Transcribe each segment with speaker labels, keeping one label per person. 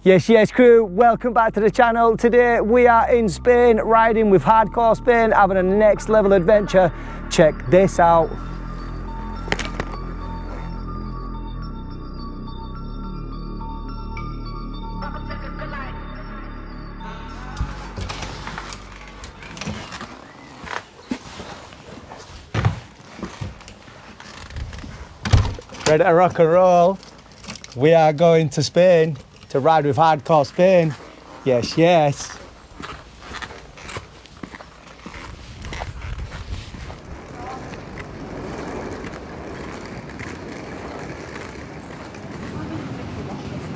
Speaker 1: Yes crew, welcome back to the channel. Today we are in Spain, riding with Hardcore Spain, having a next level adventure. Check this out. Ready to rock and roll? We are going to Spain to ride with Hardcore Spain. Yes.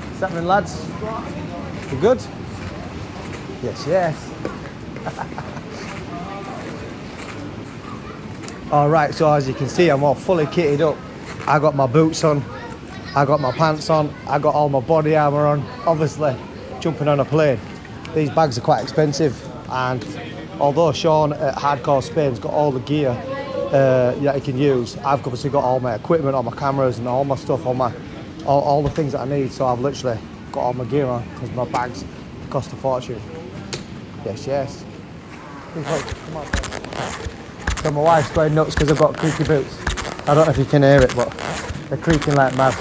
Speaker 1: What's happening, lads? You good? Yes. All right, so as you can see, I'm all fully kitted up. I got my boots on, I got my pants on, I got all my body armour on. Obviously, jumping on a plane. These bags are quite expensive, and although Sean at Hardcore Spain's got all the gear that he can use, I've obviously got all my equipment, all my cameras and all my stuff, all the things that I need. So I've literally got all my gear on because my bags cost a fortune. Yes. Come on. So my wife's going nuts because I've got creaky boots. I don't know if you can hear it, but they're creaking like mad.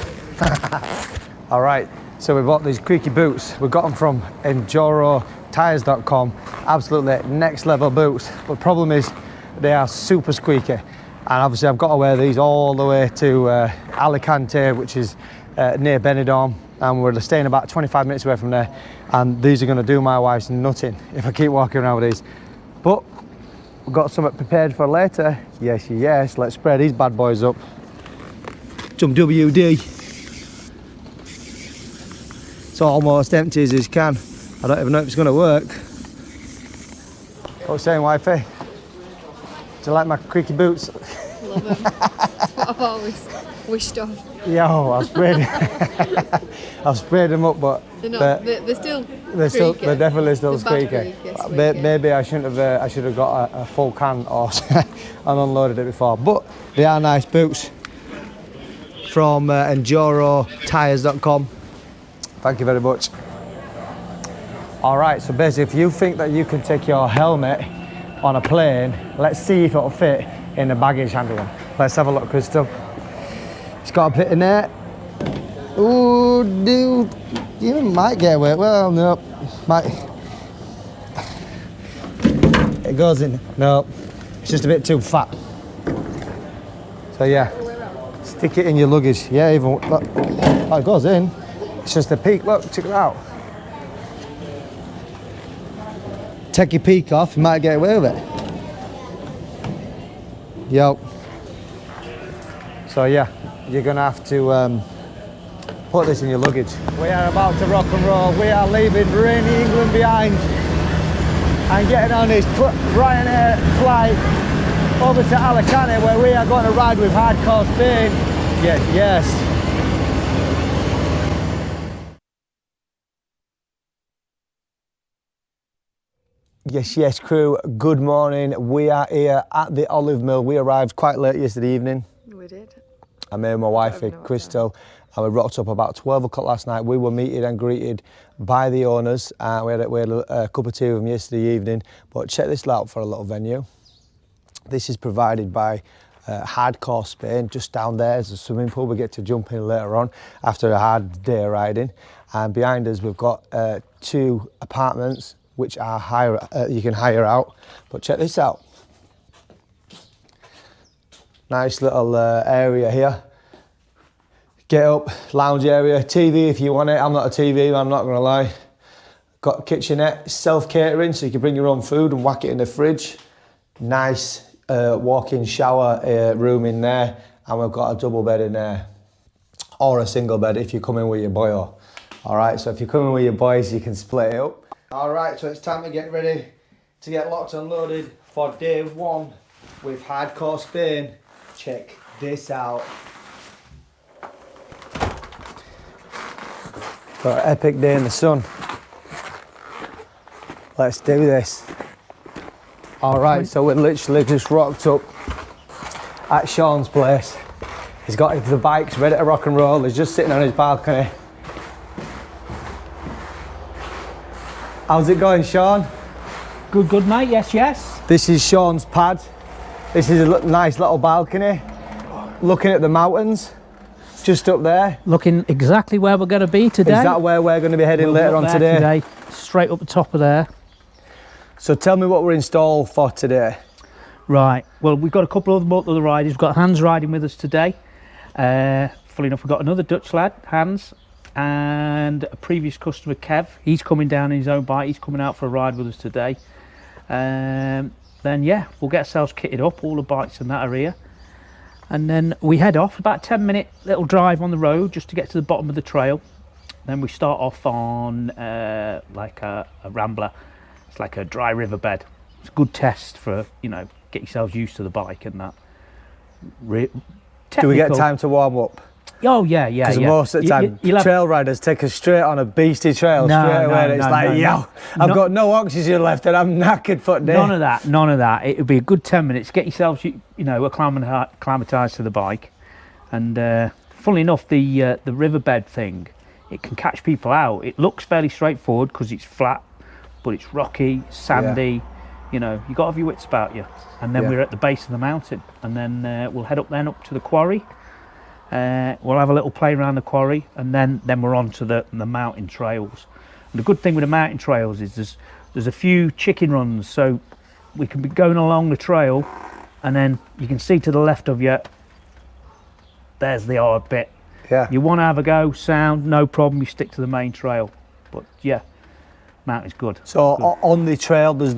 Speaker 1: All right, so we bought these creaky boots. We got them from EnduroTires.com. Absolutely next level boots. But the problem is they are super squeaky. And obviously I've got to wear these all the way to Alicante, which is near Benidorm. And we're staying about 25 minutes away from there. And these are going to do my wife's nutting if I keep walking around with these. But we've got something prepared for later. Yes. Let's spray these bad boys up. Some WD. It's almost empty as it can. I don't even know if it's going to work. What are you saying, wifey? Do you like my creaky boots?
Speaker 2: Love them. That's what I've always wished of.
Speaker 1: Yo, I've sprayed them up, but
Speaker 2: they're still
Speaker 1: they're definitely still squeaky. Maybe I shouldn't have. I should have got a full can or and unloaded it before. But they are nice boots from EnduroTires.com. Thank you very much. All right, so basically, if you think that you can take your helmet on a plane, let's see if it'll fit in the baggage handling. Let's have a look, Crystal. It's got a bit in there. Ooh, dude, you might get away. Well, no, might. It goes in. No, it's just a bit too fat. So yeah, stick it in your luggage. Yeah, even look, oh, it goes in. It's just a peak. Look, check it out. Take your peak off, you might get away with it. Yo. So yeah, you're gonna have to put this in your luggage. We are about to rock and roll. We are leaving rainy England behind and getting on this Ryanair flight over to Alicante, where we are going to ride with Hardcore Spain. Yes. Yes crew, good morning. We are here at the olive mill. We arrived quite late yesterday evening. We did. I made my wife Crystal, and we rocked up about 12 o'clock last night. We were meted and greeted by the owners. We had a cup of tea with them yesterday evening. But check this out for a little venue. This is provided by Hardcore Spain. Just down there is a swimming pool. We get to jump in later on after a hard day riding. And behind us we've got 2 apartments which are you can hire out. But check this out. Nice little area here. Get up, lounge area, TV if you want it. I'm not a TV, I'm not gonna lie. Got a kitchenette, self-catering, so you can bring your own food and whack it in the fridge. Nice walk-in shower room in there, and we've got a double bed in there, or a single bed if you're coming with your boy. All right, so if you're coming with your boys, you can split it up. All right, so it's time to get ready to get locked and loaded for day 1 with Hardcore Spain. Check this out. Got an epic day in the sun. Let's do this. All right, so we literally just rocked up at Sean's place. He's got the bikes ready to rock and roll. He's just sitting on his balcony. How's it going, Sean?
Speaker 3: Good, good, mate. Yes, yes.
Speaker 1: This is Sean's pad. This is a nice little balcony. Looking at the mountains, just up there.
Speaker 3: Looking exactly where we're going to be today.
Speaker 1: Is that where we're going to be heading later on today?
Speaker 3: Straight up the top of there.
Speaker 1: So tell me what we're installed for today.
Speaker 3: Right. Well, we've got a couple of other riders. We've got Hans riding with us today. Fully enough, we've got another Dutch lad, Hans, and a previous customer, Kev. He's coming down in his own bike. He's coming out for a ride with us today. Then yeah, we'll get ourselves kitted up. All the bikes and that are here. And then we head off, about a 10-minute little drive on the road just to get to the bottom of the trail. Then we start off on like a rambler. It's like a dry riverbed. It's a good test for, you know, get yourselves used to the bike and that.
Speaker 1: Do we get time to warm up?
Speaker 3: Oh yeah, yeah.
Speaker 1: Because most of the time, trail riders take us straight on a beastie trail straight away. And it's like, yo, I've got no oxygen left and I'm knackered for today.
Speaker 3: None of that, none of that. It would be a good 10 minutes. Get yourselves, you know, acclimatised to the bike. And funnily enough, the riverbed thing, it can catch people out. It looks fairly straightforward because it's flat, but it's rocky, sandy. Yeah. You know, you got to have your wits about you. And then we're at the base of the mountain, and then we'll head up to the quarry. We'll have a little play around the quarry, and then we're on to the mountain trails. And the good thing with the mountain trails is there's a few chicken runs, so we can be going along the trail, and then you can see to the left of you, there's the hard bit.
Speaker 1: Yeah.
Speaker 3: You want to have a go, sound, no problem, you stick to the main trail. But yeah, mountain's good.
Speaker 1: So on the trail, there's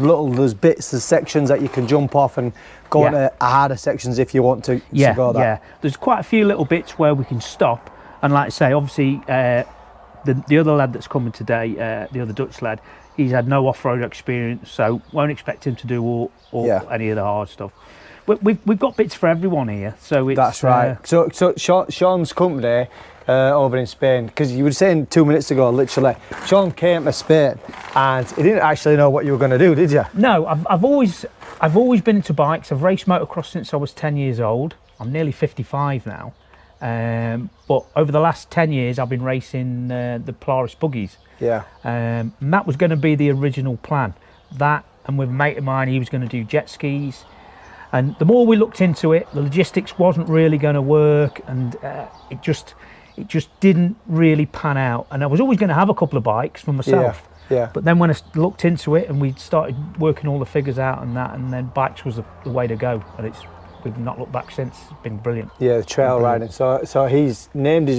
Speaker 1: bits, there's sections that you can jump off and go into harder sections if you want to go that.
Speaker 3: Yeah, there's quite a few little bits where we can stop. And like I say, obviously, the other lad that's coming today, the other Dutch lad, he's had no off-road experience, so won't expect him to do all any of the hard stuff. We've got bits for everyone here, so it's...
Speaker 1: That's right. So Sean's company over in Spain, because you were saying 2 minutes ago, literally, Sean came to Spain and he didn't actually know what you were going to do, did you?
Speaker 3: No, I've always been into bikes. I've raced motocross since I was 10 years old. I'm nearly 55 now. But over the last 10 years, I've been racing the Polaris buggies.
Speaker 1: Yeah.
Speaker 3: And that was going to be the original plan. That, and with a mate of mine, he was going to do jet skis. And the more we looked into it, the logistics wasn't really going to work, and it just didn't really pan out. And I was always going to have a couple of bikes for myself.
Speaker 1: Yeah.
Speaker 3: But then when I looked into it and we started working all the figures out and that, and then bikes was the way to go. And we've not looked back since. It's been brilliant. Yeah,
Speaker 1: the trail riding. So he's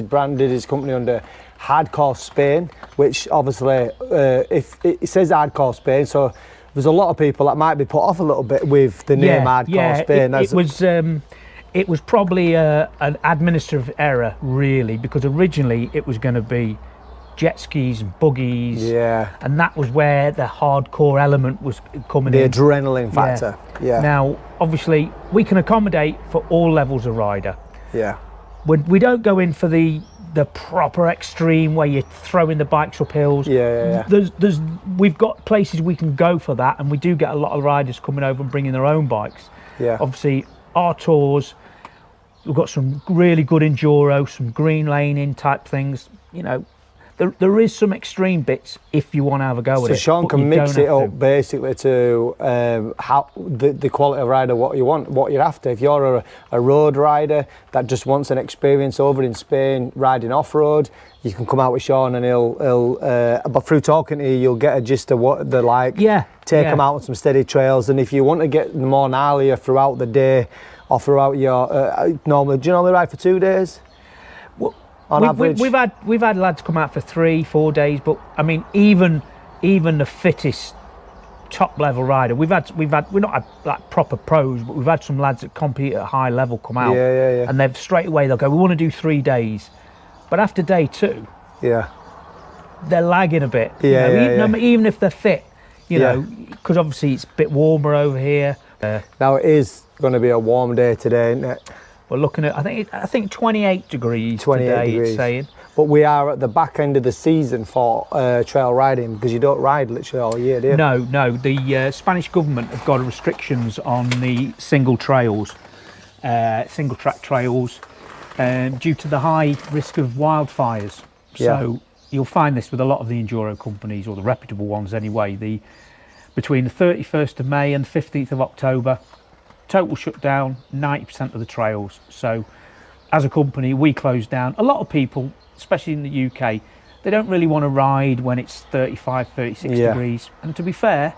Speaker 1: branded his company under Hardcore Spain, which obviously, if it says Hardcore Spain, so there's a lot of people that might be put off a little bit with the name Hardcore Spain. It was probably an administrative error, really, because originally it was going to be jet skis and buggies, and that was where the hardcore element was coming in. The adrenaline factor. Yeah.
Speaker 3: Now, obviously, we can accommodate for all levels of rider.
Speaker 1: Yeah.
Speaker 3: We don't go in for the proper extreme where you're throwing the bikes up hills.
Speaker 1: Yeah.
Speaker 3: We've got places we can go for that, and we do get a lot of riders coming over and bringing their own bikes.
Speaker 1: Yeah.
Speaker 3: Obviously, our tours, we've got some really good enduro, some green laning type things. You know, there is some extreme bits if you want to have a go with it.
Speaker 1: So Sean can mix it up basically to how the quality of rider, what you want, what you're after. If you're a road rider that just wants an experience over in Spain riding off-road, you can come out with Sean and he'll but through talking to you, you'll get a gist of what they're like. Take them out on some steady trails. And if you want to get more gnarlier throughout the day or throughout your do you normally ride for 2 days? On average?
Speaker 3: We've had lads come out for 3-4 days, but I mean, even the fittest top level rider, we're not had like proper pros, but we've had some lads that compete at a high level come out, and they've straight away they'll go, we want to do 3 days, but after day 2, they're lagging a bit. Even if they're fit, you know, because obviously it's a bit warmer over here.
Speaker 1: Now it is going to be a warm day today, isn't it?
Speaker 3: We're looking at, I think 28 degrees today, it's saying.
Speaker 1: But we are at the back end of the season for trail riding, because you don't ride literally all year, do you?
Speaker 3: No. The Spanish government have got restrictions on the single track trails, due to the high risk of wildfires. So you'll find this with a lot of the enduro companies, or the reputable ones anyway, between the 31st of May and 15th of October, total shutdown, 90% of the trails. So as a company, we close down. A lot of people, especially in the UK, they don't really want to ride when it's 35, 36 degrees. And to be fair,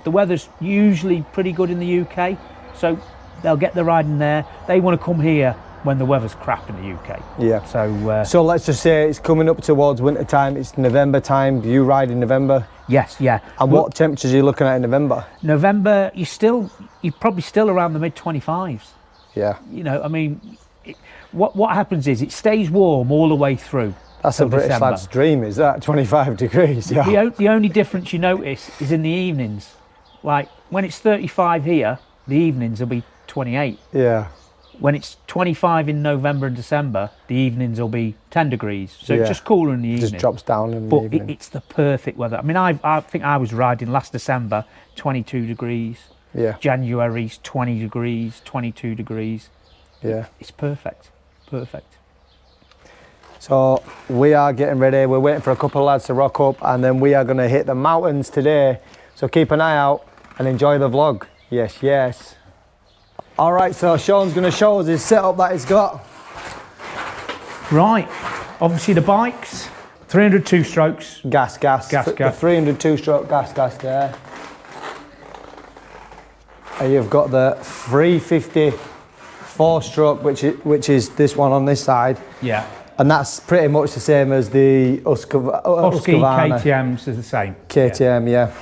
Speaker 3: the weather's usually pretty good in the UK, so they'll get the riding there. They want to come here when the weather's crap in the UK. Yeah.
Speaker 1: So let's just say it's coming up towards winter time. It's November time. You ride in November?
Speaker 3: Yes, yeah.
Speaker 1: And what temperatures are you looking at in November?
Speaker 3: November, you're probably still around the mid-25s.
Speaker 1: Yeah.
Speaker 3: You know, I mean, what happens is it stays warm all the way through.
Speaker 1: That's a British lad's dream, is that? 25 degrees. Yeah.
Speaker 3: The only difference you notice is in the evenings. Like when it's 35 here, the evenings will be 28.
Speaker 1: Yeah.
Speaker 3: When it's 25 in November and December, the evenings will be 10 degrees. So it's just cooler in the evening.
Speaker 1: Just drops down in the evening.
Speaker 3: But it's the perfect weather. I mean, I think I was riding last December, 22 degrees.
Speaker 1: Yeah.
Speaker 3: January's 20 degrees, 22 degrees.
Speaker 1: Yeah.
Speaker 3: It's perfect. Perfect.
Speaker 1: So we are getting ready. We're waiting for a couple of lads to rock up, and then we are going to hit the mountains today. So keep an eye out and enjoy the vlog. Yes, yes. All right, so Sean's going to show us his setup that he's got.
Speaker 3: Right, obviously the bikes, 302 strokes.
Speaker 1: Gas. The 302 stroke gas there. And you've got the 350 4-stroke, which is this one on this side.
Speaker 3: Yeah.
Speaker 1: And that's pretty much the same as the
Speaker 3: Husky KTMs is the same.
Speaker 1: KTM, yeah.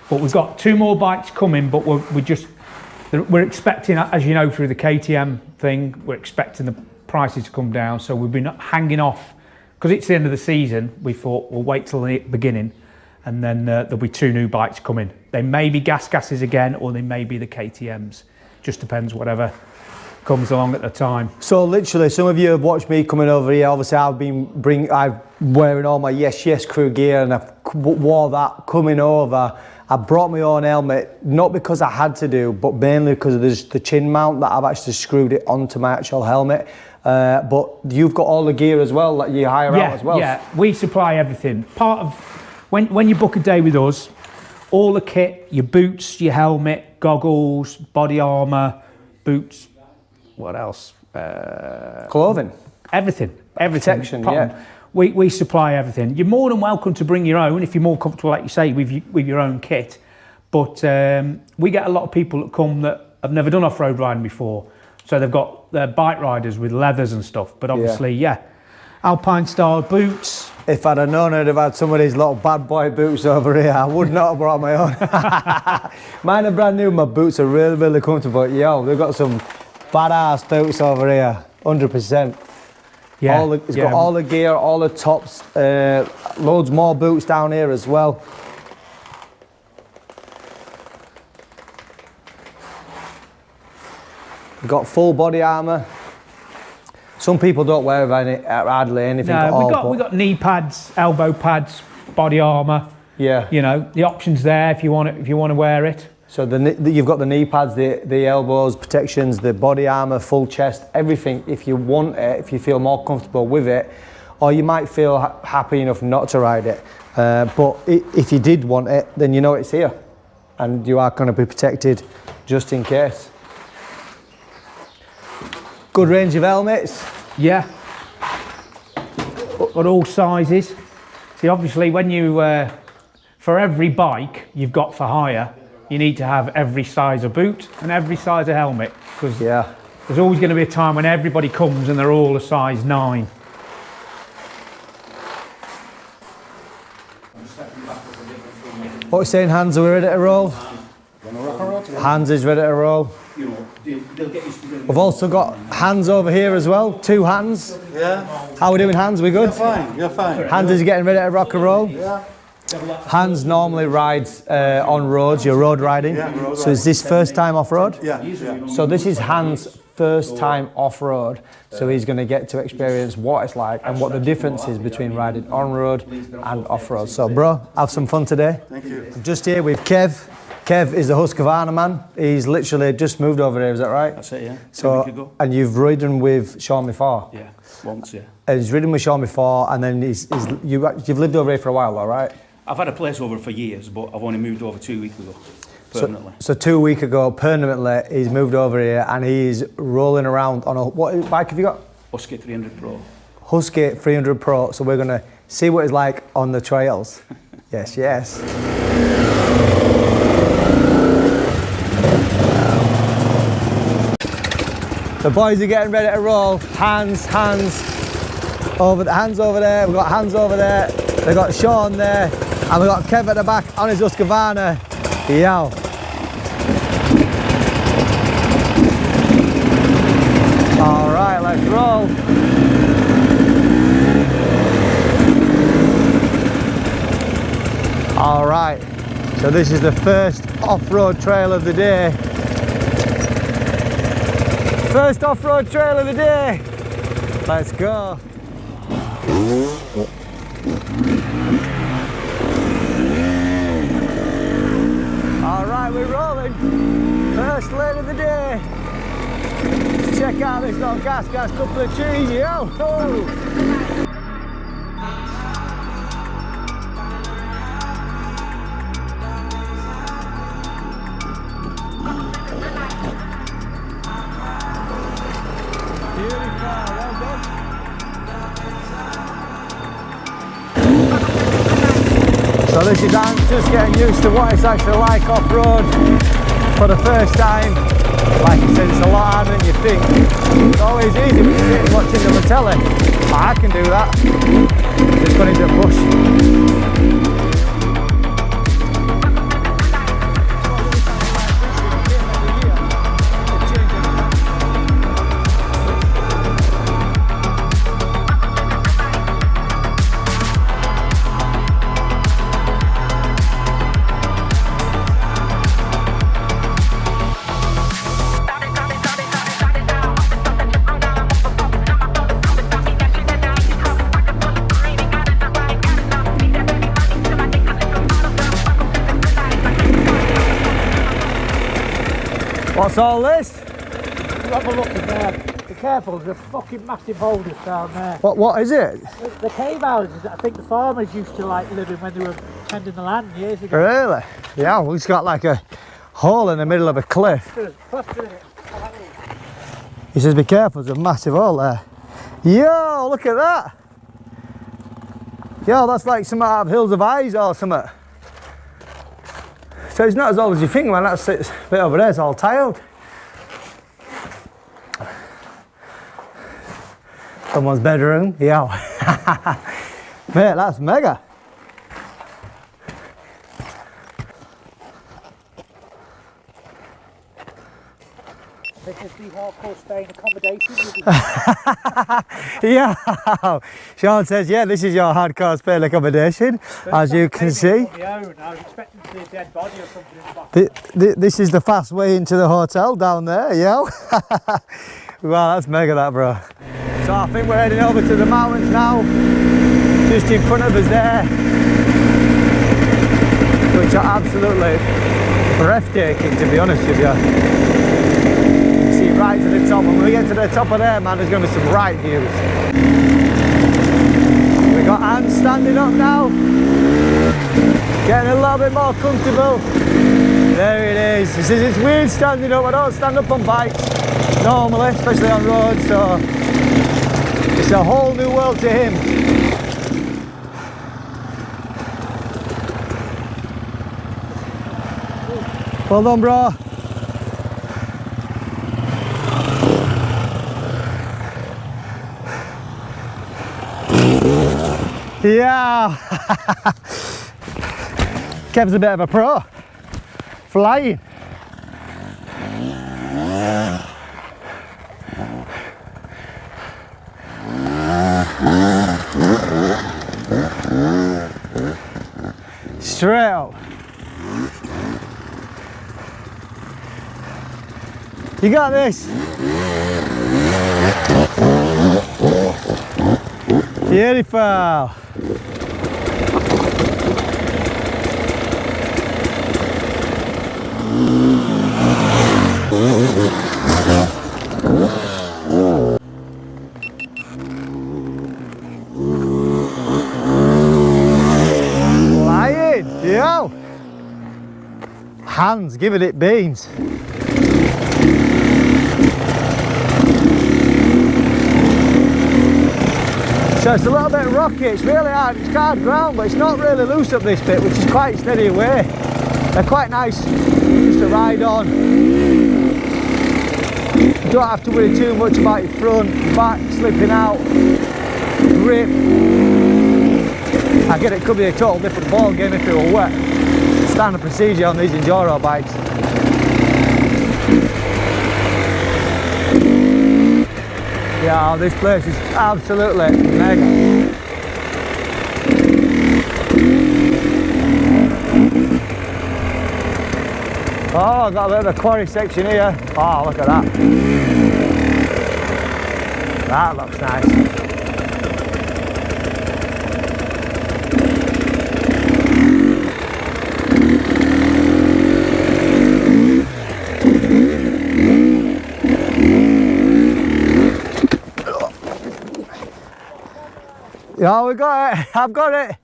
Speaker 3: But we've got 2 more bikes coming, but we're expecting, as you know, through the KTM thing, we're expecting the prices to come down. So we've been hanging off, because it's the end of the season. We thought we'll wait till the beginning, and then there'll be 2 new bikes coming. They may be gases again, or they may be the KTMs. Just depends, whatever comes along at the time.
Speaker 1: So literally, some of you have watched me coming over here. Obviously, I'm wearing all my Yes crew gear, and I've wore that coming over. I brought my own helmet, not because I had to do, but mainly because there's the chin mount that I've actually screwed it onto my actual helmet. But you've got all the gear as well that you hire out as well.
Speaker 3: Yeah, we supply everything. Part of when you book a day with us, all the kit, your boots, your helmet, goggles, body armour, boots, what else?
Speaker 1: Clothing.
Speaker 3: Everything.
Speaker 1: Protection, yeah.
Speaker 3: We supply everything. You're more than welcome to bring your own if you're more comfortable, like you say, with your own kit. But we get a lot of people that come that have never done off-road riding before. So they've got their bike riders with leathers and stuff. But obviously, Alpine style boots.
Speaker 1: If I'd have known I'd have had some of these little bad boy boots over here, I would not have brought my own. Mine are brand new. My boots are really, really comfortable. Yo, they've got some badass boots over here, 100%. Yeah, it's got all the gear, all the tops, loads more boots down here as well. We've got full body armour. Some people don't wear hardly anything at all.
Speaker 3: We got knee pads, elbow pads, body armour.
Speaker 1: Yeah.
Speaker 3: You know, the options there if you want to wear it.
Speaker 1: So you've got the knee pads, the elbows, protections, the body armour, full chest, everything. If you want it, if you feel more comfortable with it, or you might feel happy enough not to ride it. But if you did want it, then you know it's here, and you are going to be protected just in case. Good range of helmets.
Speaker 3: Yeah. Got all sizes. See, obviously, when you for every bike you've got for hire, you need to have every size of boot and every size of helmet, because there's always going to be a time when everybody comes and they're all a size 9.
Speaker 1: What are you saying, Hans? Are we ready to roll? Hans is ready to roll. We've also got Hans over here as well, 2 Hans.
Speaker 4: Yeah.
Speaker 1: How are we doing, Hans? We good?
Speaker 4: You're fine.
Speaker 1: Hans is getting ready to rock and roll.
Speaker 4: Yeah.
Speaker 1: Hans normally rides on roads, you're road riding.
Speaker 4: Yeah, road
Speaker 1: so is this first time off-road?
Speaker 4: Yeah.
Speaker 1: So this is Hans' first time off-road. So he's going to get to experience what it's like and what the difference is between riding on-road and off-road. So bro, have some fun today.
Speaker 4: Thank you.
Speaker 1: I'm just here with Kev. Kev is the Husqvarna man. He's literally just moved over here, is that right?
Speaker 4: That's it, yeah.
Speaker 1: So, and you've ridden with Sean before?
Speaker 4: Yeah, once, yeah.
Speaker 1: and he's ridden with Sean before, and then you've lived over here for a while, all right?
Speaker 4: I've had a place over for years, but I've only moved over 2 weeks ago, permanently.
Speaker 1: So 2 weeks ago, permanently, he's moved over here, and he's rolling around on what bike have you got?
Speaker 4: Husky 300 Pro.
Speaker 1: Husky 300 Pro, so we're gonna see what it's like on the trails. Yes, yes. The boys are getting ready to roll. Hands over there. We've got hands over there. They've got Sean there, and we've got Kev at the back on his Husqvarna. Yow. All right, let's roll. All right, so this is the first off-road trail of the day. First off-road trail of the day. Let's go. All right, we're rolling. First lane of the day. Let's check out this little gas couple of trees, yo. Oh. So this is just getting used to what it's actually like off-road for the first time. Like I said, it's a lot harder than you think. It's always easy when you're sitting watching the telly. I can do that. Just got into the bush. What's all this?
Speaker 5: Have a look in there. Be careful, there's a fucking massive boulders down there.
Speaker 1: What is it?
Speaker 5: The cave houses that I think the farmers used to like living when they were tending the land years ago.
Speaker 1: Really? Yeah, well, it's got like a hole in the middle of a cliff. He says be careful, there's a massive hole there. Yo, look at that. Yo, that's like some out of Hills of Eyes or something. So it's not as old as you think, man. That's it. A bit over there, it's all tiled. Someone's bedroom, yeah. Mate, that's mega.
Speaker 5: This is the hardcore staying accommodation.
Speaker 1: Yeah. Sean says, yeah, this is your hardcore spare accommodation, as you can see.
Speaker 5: I was expecting to see a dead body or something in the back.
Speaker 1: This is the fast way into the hotel down there, yo. Wow, that's mega, that, bro. So I think we're heading over to the mountains now, just in front of us there, which are absolutely breathtaking, to be honest with you. You see right to the top, and when we get to the top of there, man, there's going to be some right views. We got Anne standing up now, getting a little bit more comfortable. There it is. He says it's weird standing up. I don't stand up on bikes normally, especially on roads, so it's a whole new world to him. Well done, bro. Yeah. Kev's a bit of a pro. Flying. Straight up. You got this. Beautiful. hands giving it beans. So it's a little bit rocky, it's really hard, it's hard ground, but it's not really loose up this bit, which is quite steady away. They're quite nice just to ride on. You don't have to worry too much about your front, back slipping out, grip. I get it could be a total different ball game if it were wet. Standard procedure on these Enduro bikes. Yeah, this place is absolutely mega. Oh, I've got a bit of a quarry section here. Oh, look at that. That looks nice. Yeah, we got it. I've got it.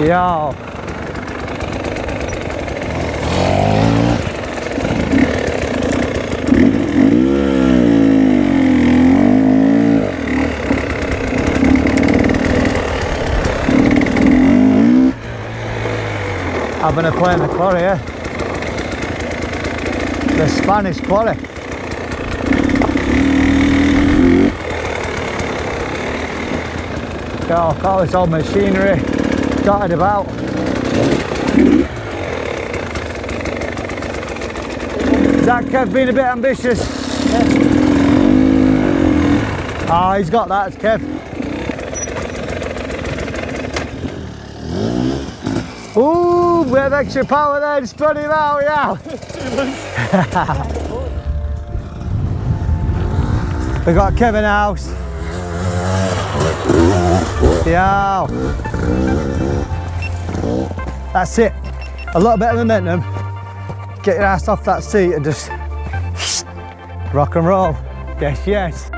Speaker 1: Yeah. I'm going to play in the quarry here. The Spanish quarry. Got all this old machinery dotted about. Is that Kev being a bit ambitious? Oh, he's got that, it's Kev. Ooh, bit of extra power there to spread him out, yeah. We got Kevin House. Yeah. That's it. A little bit of momentum. Get your ass off that seat and just rock and roll. Yes, yes.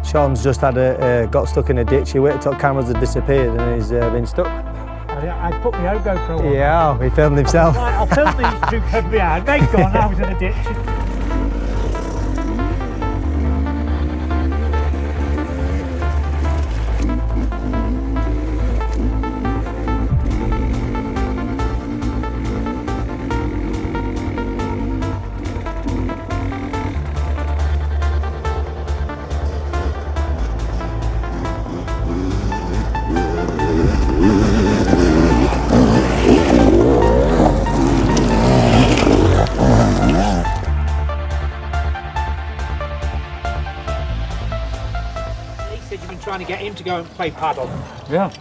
Speaker 1: Sean's just had got stuck in a ditch. He waited till cameras had disappeared and he's been stuck.
Speaker 5: I put my own GoPro on.
Speaker 1: Yeah, he filmed himself.
Speaker 5: Right, I'll film these two from behind. They're gone, I was in a ditch. to go and play paddle.
Speaker 3: Yeah.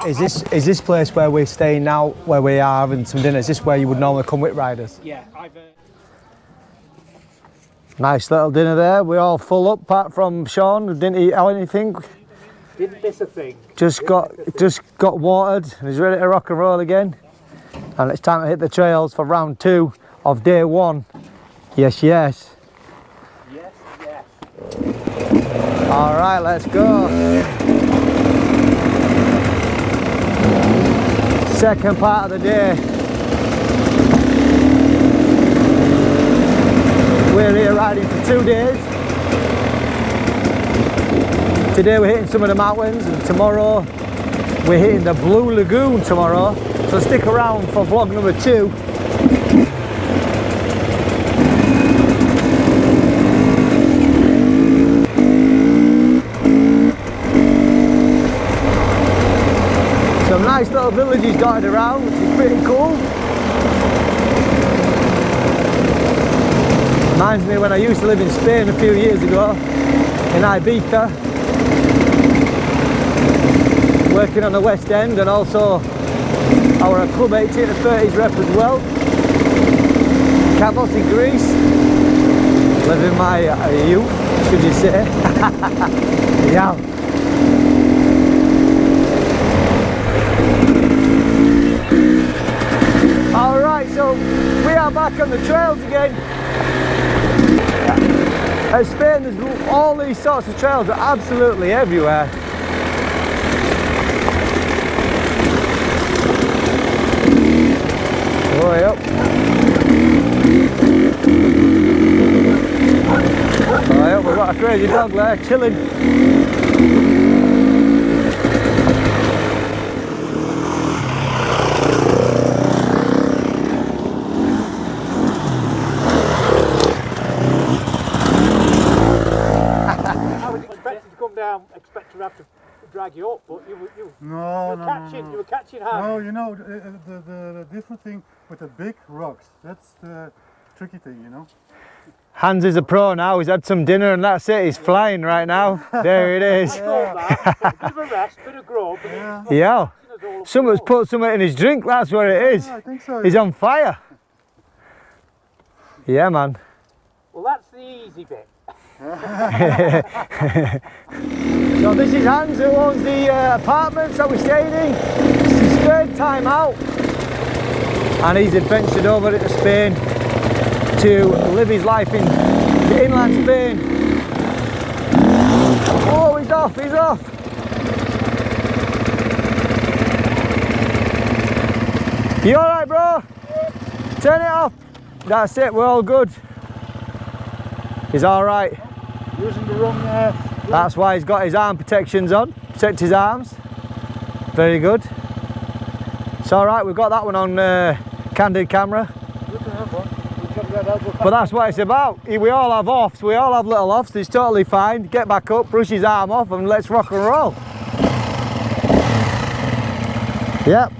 Speaker 1: Is this place where we're staying now, where we are having some dinner? Is this where you would normally come with riders?
Speaker 5: Yeah, I've.
Speaker 1: Nice little dinner there. We're all full up, apart from Sean, who didn't eat anything.
Speaker 5: Didn't miss a thing.
Speaker 1: Just got watered and he's ready to rock and roll again. And it's time to hit the trails for round 2 of day 1. Yes, yes.
Speaker 5: Yes, yes.
Speaker 1: All right, let's go. Second part of the day. We're here riding for 2 days. Today we're hitting some of the mountains and tomorrow we're hitting the Blue Lagoon tomorrow. So stick around for vlog number 2. Some nice little villages dotted around, which is pretty cool. Reminds me when I used to live in Spain a few years ago, in Ibiza, working on the West End, and also our Club 18 to 30s rep as well. Kavos in Greece, living my youth, should you say. Yeah. Alright, so we are back on the trails again. At Spain, there's all these sorts of trails are absolutely everywhere. Way up. Way up, we've got a crazy dog there chilling.
Speaker 5: Expect to have to drag you up, but you were catching hard.
Speaker 6: No, you know, the different thing with the big rocks, that's the tricky thing, you know.
Speaker 1: Hans is a pro now, he's had some dinner and that's it, he's flying right now. There it is.
Speaker 5: Bit of a rest, bit of grub.
Speaker 1: Yeah. Someone's put something in his drink, that's what it is.
Speaker 6: Yeah, I think so.
Speaker 1: He's on fire. Yeah, man.
Speaker 5: Well, that's the easy bit.
Speaker 1: So this is Hans, who owns the apartments that we're staying in. It's his 3rd time out and he's adventured over to Spain to live his life in inland Spain. Oh, he's off, he's off. You alright, bro? Turn it off. That's it, we're all good. He's alright.
Speaker 6: Using the wrong...
Speaker 1: That's why he's got his arm protections on, protect his arms. Very good. It's alright, we've got that one on candid camera.
Speaker 6: You can have one.
Speaker 1: But that's what it's about. We all have offs, we all have little offs, it's totally fine. Get back up, brush his arm off and let's rock and roll. Yep.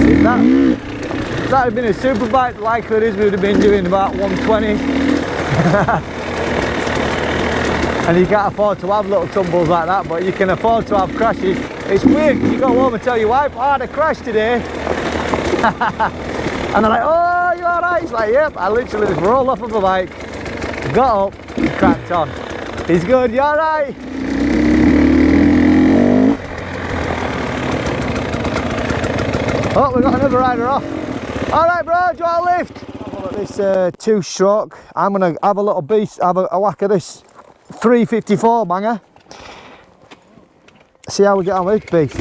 Speaker 1: See that? If that had been a super bike, the likelihood is we would have been doing about 120. And you can't afford to have little tumbles like that, but you can afford to have crashes. It's weird because you go home and tell your wife, oh, I had a crash today. And they're like, oh, you alright? It's like, yep, I literally just rolled off of a bike, got up, and cracked on. He's good, you alright? Oh, we've got another rider off. Alright, bro, do you want a lift? Have a look at this 2-stroke. I'm going to have a little beast, have a whack at this 354 banger. See how we get on with this beast.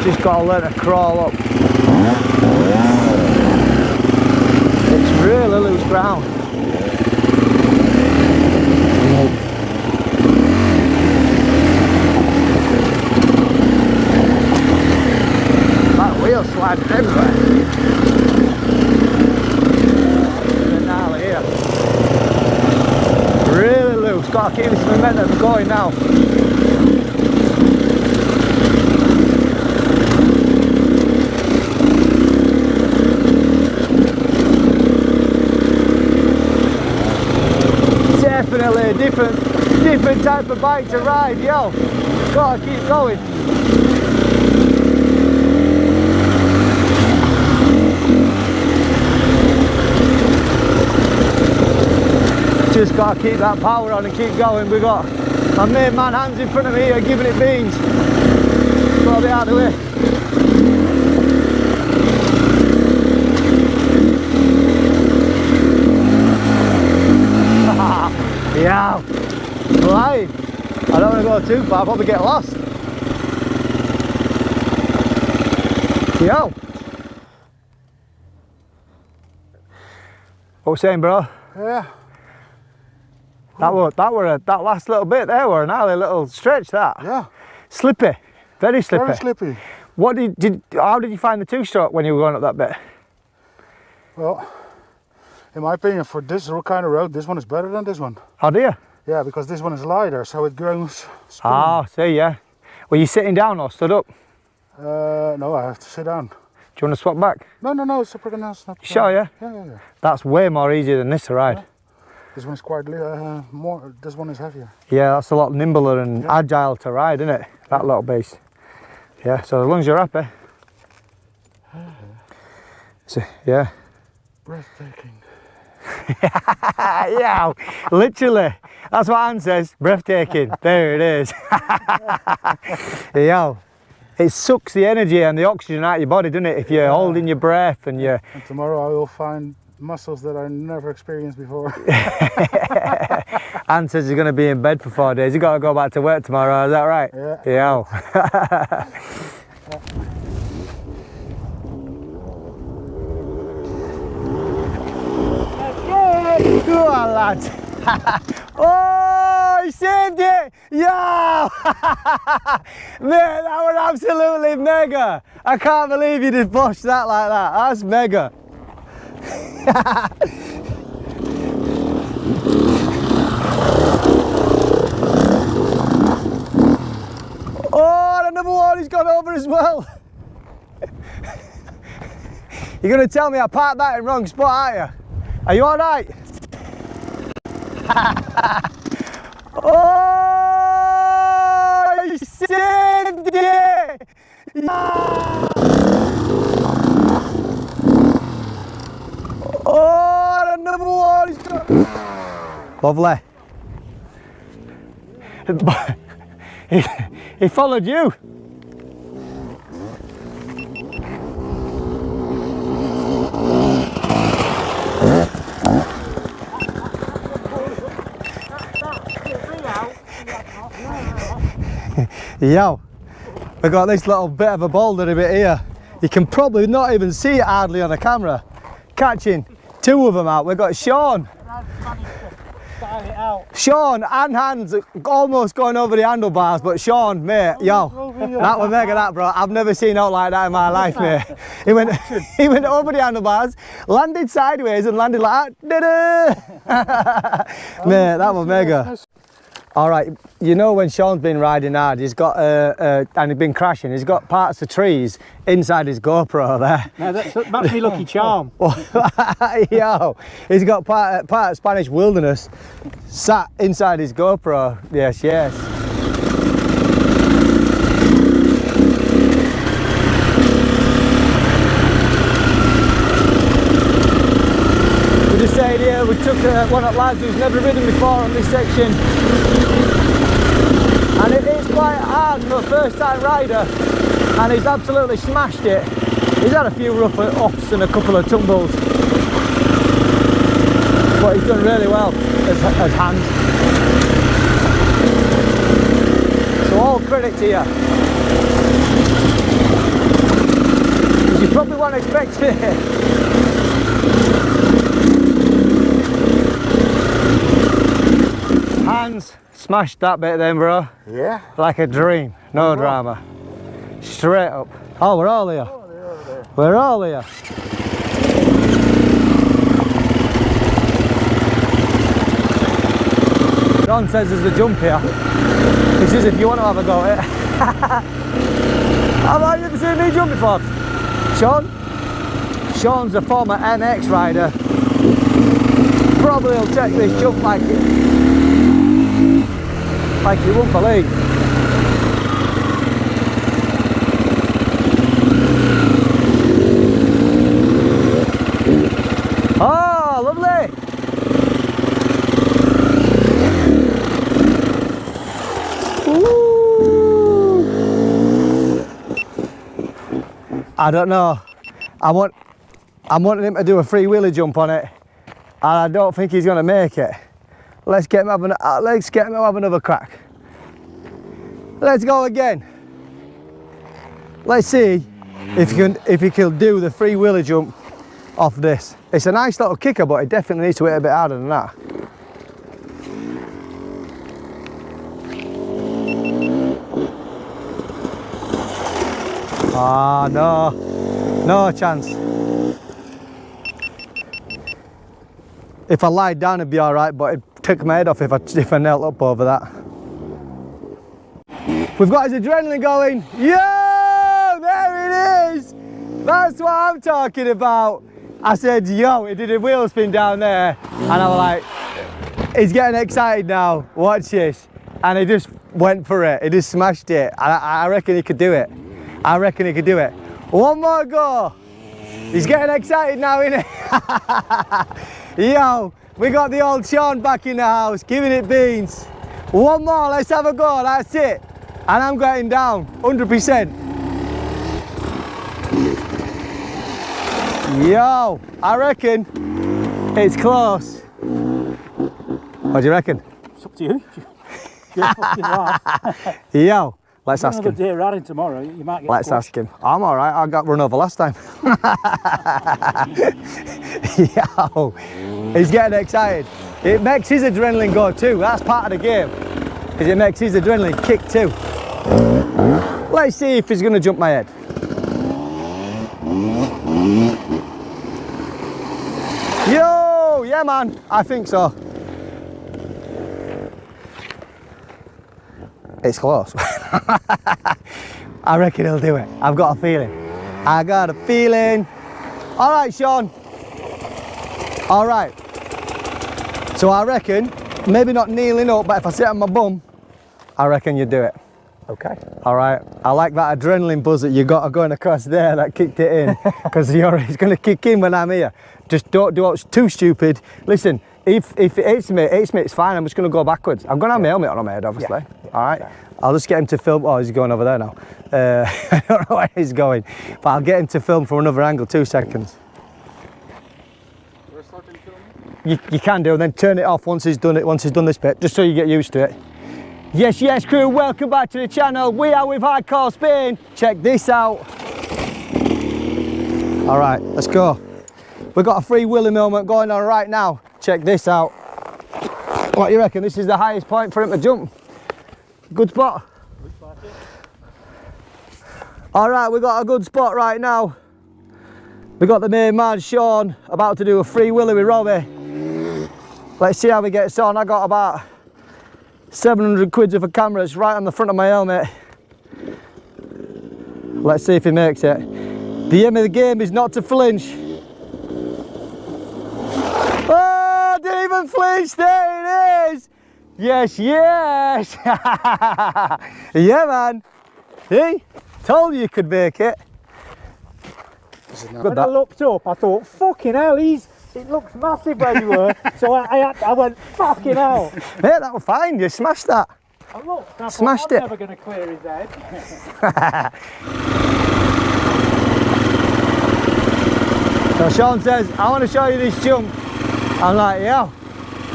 Speaker 1: Just got to learn to crawl up. It's really loose ground. That wheel sliding everywhere. Gnarly here. Really loose. Got to keep this momentum going now. type of bike to ride, yo. Gotta keep going. Just gotta keep that power on and keep going. We got my main man Hans in front of me here giving it beans. Gotta be out of the way. Yeah, flying. I don't want to go too far, I'll probably get lost. Yo. What we saying, bro?
Speaker 6: Yeah.
Speaker 1: That last little bit there were a gnarly little stretch, that.
Speaker 6: Yeah.
Speaker 1: Slippy, very slippy.
Speaker 6: Very slippy.
Speaker 1: What how did you find the two-stroke when you were going up that bit?
Speaker 6: Well, in my opinion, for this kind of road, this one is better than this one.
Speaker 1: Oh dear.
Speaker 6: Yeah, because this one is lighter, so it goes spinning.
Speaker 1: Ah, see, yeah. Were you sitting down or stood up?
Speaker 6: No, I have to sit down.
Speaker 1: Do you want to swap back?
Speaker 6: No, it's pretty nice. Not,
Speaker 1: Sure, yeah?
Speaker 6: Yeah.
Speaker 1: That's way more easier than this to ride.
Speaker 6: Yeah. This one is quite more. This one is heavier.
Speaker 1: Yeah, that's a lot nimbler and agile to ride, isn't it? That little beast. Yeah, so as long as you're happy. So, yeah.
Speaker 6: Breathtaking.
Speaker 1: Yeah, literally. That's what Anne says. Breathtaking. There it is. Yeah. It sucks the energy and the oxygen out of your body, doesn't it? If you're holding your breath and you're...
Speaker 6: And tomorrow I will find muscles that I never experienced before.
Speaker 1: Anne says he's going to be in bed for 4 days. He's got to go back to work tomorrow, is that right?
Speaker 6: Yeah.
Speaker 1: Yeah. Go on, lads. Oh, he saved it! Yo! Mate, that was absolutely mega. I can't believe you just boshed that like that. That's mega. Oh, another one he's gone over as well. You're going to tell me I parked that in the wrong spot, aren't you? Are you all right? Oh, you saved it! Yeah. Oh, another one! Lovely. He followed you. Yo, we got this little bit of a boulder bit here. You can probably not even see it hardly on the camera. Catching 2 of them out. We've got Sean. Sean and Hans almost going over the handlebars, but Sean, mate, yo, that was mega, that, bro. I've never seen out like that in my life, mate. He went over the handlebars, landed sideways and landed like that. Mate, that was mega. All right, you know when Sean's been riding hard, he's got and he's been crashing, he's got parts of trees inside his GoPro there.
Speaker 5: No, that's me lucky charm.
Speaker 1: Yo, he's got part of Spanish wilderness sat inside his GoPro. Yes, yes. We're just saying here, we took one of the lads who's never ridden before on this section. And it is quite hard for a first time rider, and he's absolutely smashed it. He's had a few rough offs and a couple of tumbles, but he's done really well as Hans. So all credit to you. Because you probably weren't expecting it. Hans smashed that bit then, bro.
Speaker 6: Yeah.
Speaker 1: Like a dream, no drama. Straight up. Oh, we're all here. We're all here. John says there's a jump here. He says if you want to have a go at it. Have you ever seen me jump before? Sean? Sean's a former MX rider. Probably will take this jump like it. like you won't believe. Oh, lovely! Ooh. I don't know. I'm wanting him to do a free wheelie jump on it, and I don't think he's going to make it. Let's get him have another crack. Let's go again. Let's see if he can do the free wheelie jump off this. It's a nice little kicker, but it definitely needs to hit a bit harder than that. Ah, no, no chance. If I lied down it'd be all right, but it'd take my head off if I knelt up over that. We've got his adrenaline going. Yo, there it is. That's what I'm talking about. I said, yo, he did a wheel spin down there, and I was like, he's getting excited now, watch this. And he just went for it, he just smashed it. I reckon he could do it. I reckon he could do it. One more go. He's getting excited now, innit? Yo, we got the old Sean back in the house, giving it beans. One more, let's have a go, that's it. And I'm getting down, 100%. Yo, I reckon it's close. What do you reckon?
Speaker 5: It's up to you. You're fucking right.
Speaker 1: Yo, let's ask him.
Speaker 5: Another day riding tomorrow, you might get
Speaker 1: Let's
Speaker 5: pushed.
Speaker 1: ask him. I'm all right, I got run over last time. Yo, he's getting excited. It makes his adrenaline go too. That's part of the game, because it makes his adrenaline kick too. Let's see if he's going to jump my head. Yo, yeah man, I think so. It's close. I reckon he'll do it. I've got a feeling. I got a feeling. All right, Sean. All right. So I reckon, maybe not kneeling up, but if I sit on my bum, I reckon you do it.
Speaker 5: Okay.
Speaker 1: All right. I like that adrenaline buzz that you got going across there that kicked it in, because it's going to kick in when I'm here. Just don't do it too stupid. Listen, if it hits me, it's fine. I'm just going to go backwards. I'm going to have my helmet on my head, obviously. Yeah. All right. Yeah. I'll just get him to film. Oh, he's going over there now. I don't know where he's going, but I'll get him to film from another angle. 2 seconds. You can do, and then turn it off once he's done it. Once he's done this bit, just so you get used to it. Yes, yes, crew. Welcome back to the channel. We are with Hardcore Spain. Check this out. All right, let's go. We've got a free wheelie moment going on right now. Check this out. What do you reckon? This is the highest point for him to jump. Good spot. All right, we got a good spot right now. We got the main man Sean about to do a free wheelie with Robbie. Let's see how he gets on. I got about 700 quid worth of cameras right on the front of my helmet. Let's see if he makes it. The aim of the game is not to flinch. Oh, didn't even flinch. There it is. Yes, yes. Yeah, man. See? Told you could make it.
Speaker 5: When I looked up, I thought, fucking hell, it looks massive where you were. So I went, fucking hell.
Speaker 1: Yeah, that was fine. You smashed that.
Speaker 5: I looked, I
Speaker 1: Smashed
Speaker 5: thought,
Speaker 1: it.
Speaker 5: I'm never going to clear his head.
Speaker 1: So Sean says, I want to show you this jump. I'm like, yeah.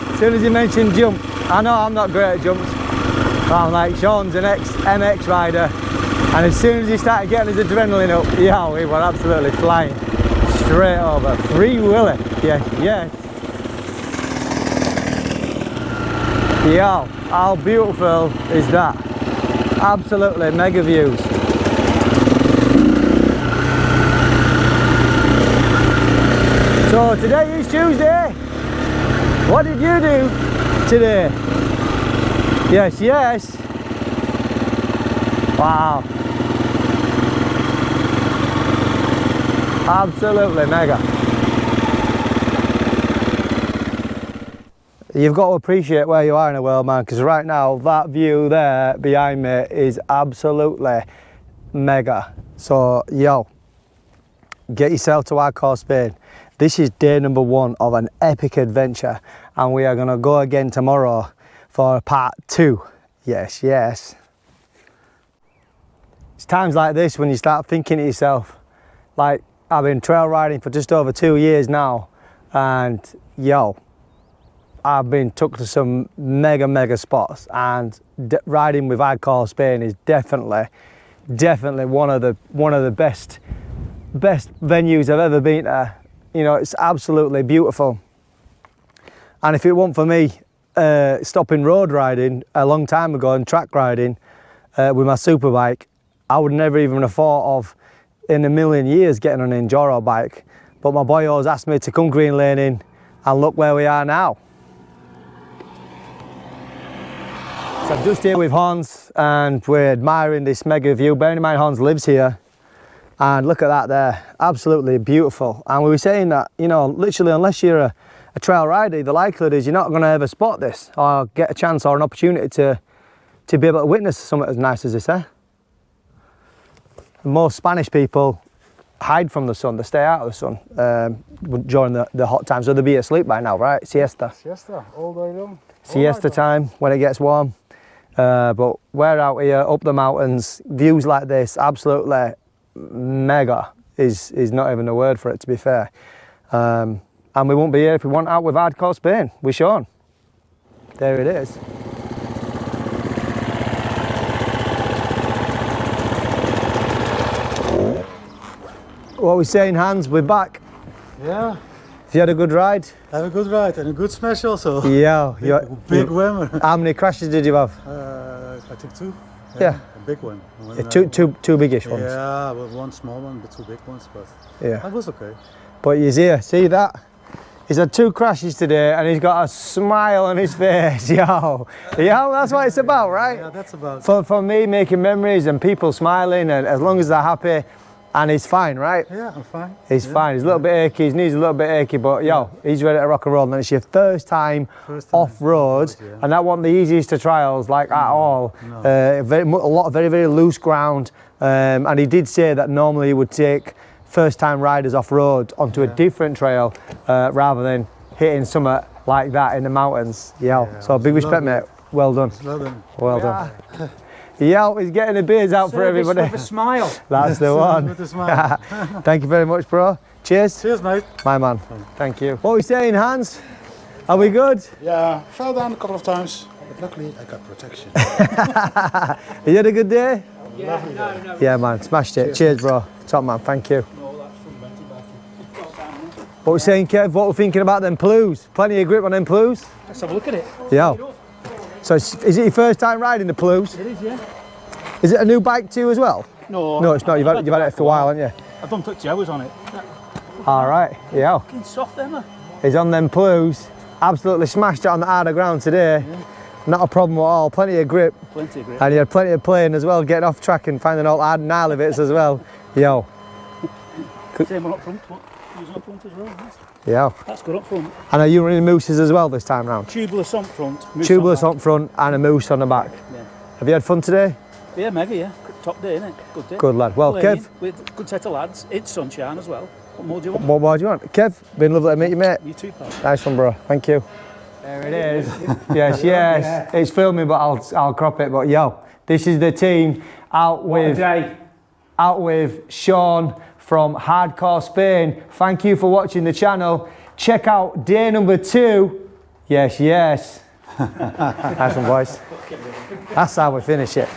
Speaker 1: As soon as he mentioned jump, I know I'm not great at jumps. But I'm like, Sean's an ex-MX rider. And as soon as he started getting his adrenaline up, yeah, he was absolutely flying. Straight over. Free wheelie. Yeah, yeah. Yeah, how beautiful is that? Absolutely mega views. So today is Tuesday. What did you do today? Yes, yes. Wow. Absolutely mega. You've got to appreciate where you are in the world, man, because right now that view there behind me is absolutely mega. So, yo, get yourself to Hardcore Spain. This is day number 1 of an epic adventure, and we are going to go again tomorrow for part 2. Yes, yes. It's times like this when you start thinking to yourself, like, I've been trail riding for just over 2 years now, and yo, I've been took to some mega spots, and riding with Hardcore Spain is definitely one of the best venues I've ever been to. You know, it's absolutely beautiful. And if it weren't for me stopping road riding a long time ago and track riding with my superbike, I would never even have thought of in a million years getting an Enduro bike. But my boy always asked me to come green laning, and look where we are now. So I'm just here with Hans, and we're admiring this mega view. Bearing in mind Hans lives here, and look at that there, absolutely beautiful. And we were saying that, you know, literally unless you're a trail rider, the likelihood is you're not going to ever spot this or get a chance or an opportunity to be able to witness something as nice as this, eh? Most Spanish people hide from the sun, they stay out of the sun during the hot times, so they'll be asleep by now, right? Siesta.
Speaker 6: Siesta, all day long.
Speaker 1: Siesta time when it gets warm. But we're out here up the mountains, views like this, absolutely mega is not even a word for it, to be fair. And we won't be here if we weren't out with Hardcore Spain with Sean. There it is. What are we saying, Hans? We're back.
Speaker 6: Yeah.
Speaker 1: Have you had a good ride?
Speaker 6: Have a good ride and a good smash also.
Speaker 1: Yeah.
Speaker 6: Big whammer.
Speaker 1: How many crashes did you have?
Speaker 6: I think 2.
Speaker 1: Yeah.
Speaker 6: A big one.
Speaker 1: Yeah, two biggish ones.
Speaker 6: Yeah, but one small one, but 2 big ones. But
Speaker 1: yeah,
Speaker 6: that was okay.
Speaker 1: But he's here. See that? He's had 2 crashes today, and he's got a smile on his face. Yo, that's what it's about, right?
Speaker 6: Yeah, that's about.
Speaker 1: For me, making memories and people smiling, and as long as they're happy. And he's fine, right?
Speaker 6: Yeah, I'm fine.
Speaker 1: He's fine. He's a little bit achy. His knees are a little bit achy, but yo, he's ready to rock and roll. And it's your first time off-road, and that wasn't the easiest of trials, like at all. No. A lot of very loose ground. And he did say that normally he would take first-time riders off-road onto a different trail rather than hitting something like that in the mountains. Yo, so big respect, mate. Well done. Well done. Yeah, he's getting the beers out for everybody.
Speaker 3: With a smile.
Speaker 1: That's the one.
Speaker 6: With a smile.
Speaker 1: Thank you very much, bro. Cheers.
Speaker 6: Cheers, mate.
Speaker 1: My man. Thank you. What are we saying, Hans? Are we good?
Speaker 7: Yeah, fell down a couple of times, but luckily I got protection.
Speaker 1: You had a good day?
Speaker 7: Yeah, no.
Speaker 1: Yeah, man. Smashed it. Cheers, bro. Top man. Thank you. What are we saying, Kev? What are we thinking about them plues? Plenty of grip on them plues?
Speaker 3: Let's have a look at it.
Speaker 1: Yeah. So is it your first time riding the plues?
Speaker 3: It is, yeah.
Speaker 1: Is it a new bike to you as well?
Speaker 3: No.
Speaker 1: No, it's not. You've had it for a while, haven't you?
Speaker 3: I've done 2 hours on it.
Speaker 1: All right. Yeah.
Speaker 3: Fucking soft, Emma.
Speaker 1: He's on them plues. Absolutely smashed it on the harder ground today. Yeah. Not a problem at all. Plenty of grip.
Speaker 3: Plenty of grip.
Speaker 1: And you had plenty of playing as well, getting off track and finding all hard gnarly bits as well. Yo.
Speaker 3: Same one up front. Using up front as well. Yes.
Speaker 1: Yeah.
Speaker 3: That's good up front.
Speaker 1: And are you running mooses as well this time round?
Speaker 3: Tubeless up front.
Speaker 1: Tubeless up front and a moose on the back.
Speaker 3: Yeah.
Speaker 1: Have you had fun today?
Speaker 3: Yeah, mega, yeah. Top day, innit? Good day.
Speaker 1: Good lad. Well, Kev.
Speaker 3: With good set of lads. It's sunshine as well. What more do you want?
Speaker 1: What more do you want? Kev, been lovely to meet you, mate.
Speaker 3: You too, pal.
Speaker 1: Nice one, bro. Thank you. There it is. Yes. Yeah. It's filming, but I'll crop it. But yo, this is the team out with Sean from Hardcore Spain. Thank you for watching the channel. Check out day number 2. Yes. Nice one, boys. That's how we finish it.